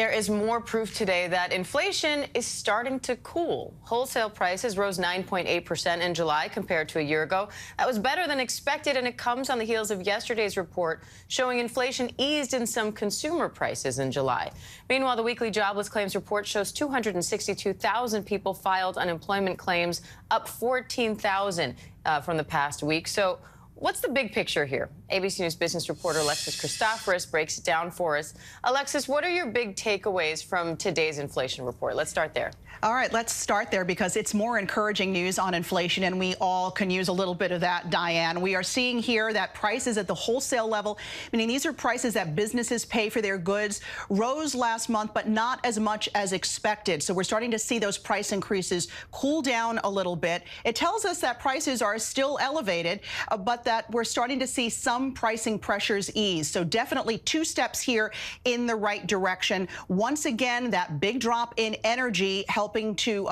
there is more proof today that inflation is starting to cool. Wholesale prices rose 9.8% in July compared to a year ago. That was better than expected, and it comes on the heels of yesterday's report showing inflation eased in some consumer prices in July. Meanwhile, the weekly jobless claims report shows 262,000 people filed unemployment claims, up 14,000 from the past week. So what's the big picture here? ABC News business reporter Alexis Christoforous breaks it down for us. Alexis, what are your big takeaways from today's inflation report? Let's start there. All right, let's start there because it's more encouraging news on inflation, and we all can use a little bit of that, Diane. We are seeing here that prices at the wholesale level, meaning these are prices that businesses pay for their goods, rose last month, but not as much as expected. So we're starting to see those price increases cool down a little bit. It tells us that prices are still elevated, but that we're starting to see some pricing pressures ease. So definitely two steps here in the right direction. Once again, that big drop in energy helping to,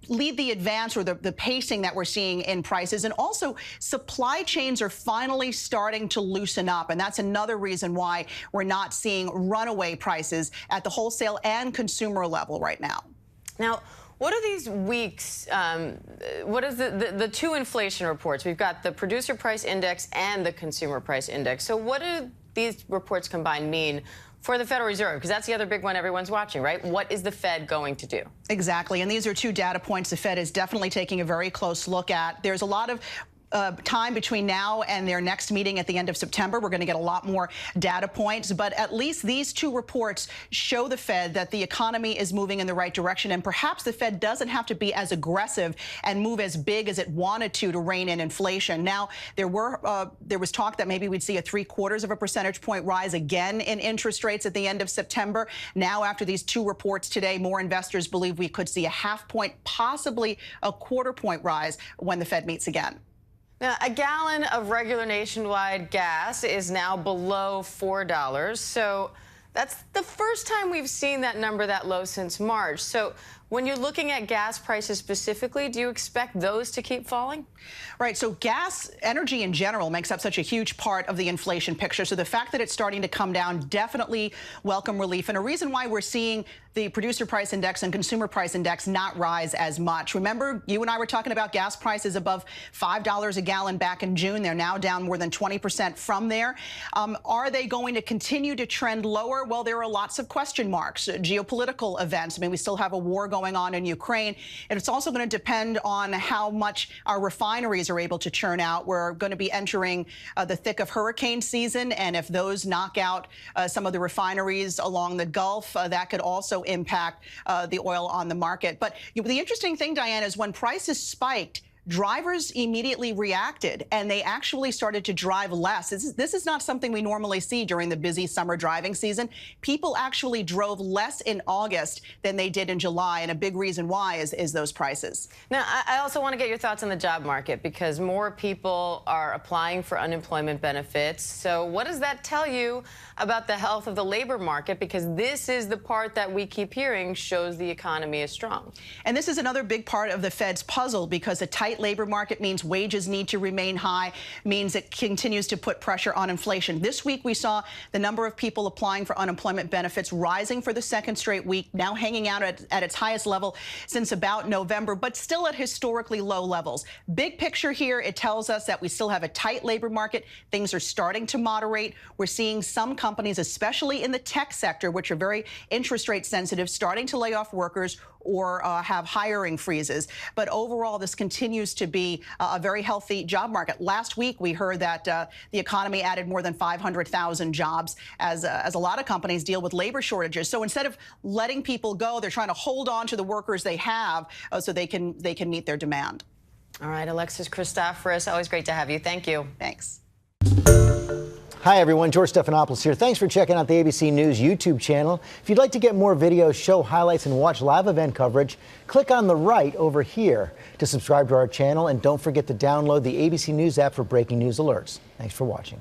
lead the advance or the pacing that we're seeing in prices. And also, supply chains are finally starting to loosen up. And that's another reason why we're not seeing runaway prices at the wholesale and consumer level right now. Now, what are these weeks? What is the two inflation reports? We've got the producer price index and the consumer price index. So what do these reports combined mean for the Federal Reserve? Because that's the other big one everyone's watching, right? What is the Fed going to do? Exactly. And these are two data points the Fed is definitely taking a very close look at. There's a lot of time between now and their next meeting at the end of September. We're going to get a lot more data points, but at least these two reports show the Fed that the economy is moving in the right direction, and perhaps the Fed doesn't have to be as aggressive and move as big as it wanted to rein in inflation. Now, there was talk that maybe we'd see a 0.75 percentage point rise again in interest rates at the end of September. Now, after these two reports today, more investors believe we could see a 0.5 point, possibly a 1/4 point rise when the Fed meets again. Now, a gallon of regular nationwide gas is now below $4. So that's the first time we've seen that number that low since March. So when you're looking at gas prices specifically, do you expect those to keep falling? Right. So gas, energy in general, makes up such a huge part of the inflation picture. So the fact that it's starting to come down, definitely welcome relief. And a reason why we're seeing the producer price index and consumer price index not rise as much. Remember, you and I were talking about gas prices above $5 a gallon back in June. They're now down more than 20% from there. Are they going to continue to trend lower? Well, there are lots of question marks. Geopolitical events. I mean, we still have a war going on in Ukraine. And it's also going to depend on how much our refineries are able to churn out. We're going to be entering the thick of hurricane season. And if those knock out some of the refineries along the Gulf, that could also impact the oil on the market. But the interesting thing, Diane, is when prices spiked, drivers immediately reacted, and they actually started to drive less. This is not something we normally see during the busy summer driving season. People actually drove less in August than they did in July, and a big reason why is those prices. Now, I also want to get your thoughts on the job market, because more people are applying for unemployment benefits. So what does that tell you about the health of the labor market? Because this is the part that we keep hearing shows the economy is strong. And this is another big part of the Fed's puzzle, because a tight labor market means wages need to remain high, means it continues to put pressure on inflation. This week, we saw the number of people applying for unemployment benefits rising for the second straight week, now hanging out at its highest level since about November, but still at historically low levels. Big picture here, it tells us that we still have a tight labor market. Things are starting to moderate. We're seeing some companies, especially in the tech sector, which are very interest rate sensitive, starting to lay off workers or have hiring freezes. But overall, this continues to be a very healthy job market. Last week, we heard that the economy added more than 500,000 jobs as a lot of companies deal with labor shortages. So instead of letting people go, they're trying to hold on to the workers they have so they can meet their demand. All right, Alexis Christoforous, always great to have you. Thank you. Thanks. Hi, everyone. George Stephanopoulos here. Thanks for checking out the ABC News YouTube channel. If you'd like to get more videos, show highlights, and watch live event coverage, click on the right over here to subscribe to our channel. And don't forget to download the ABC News app for breaking news alerts. Thanks for watching.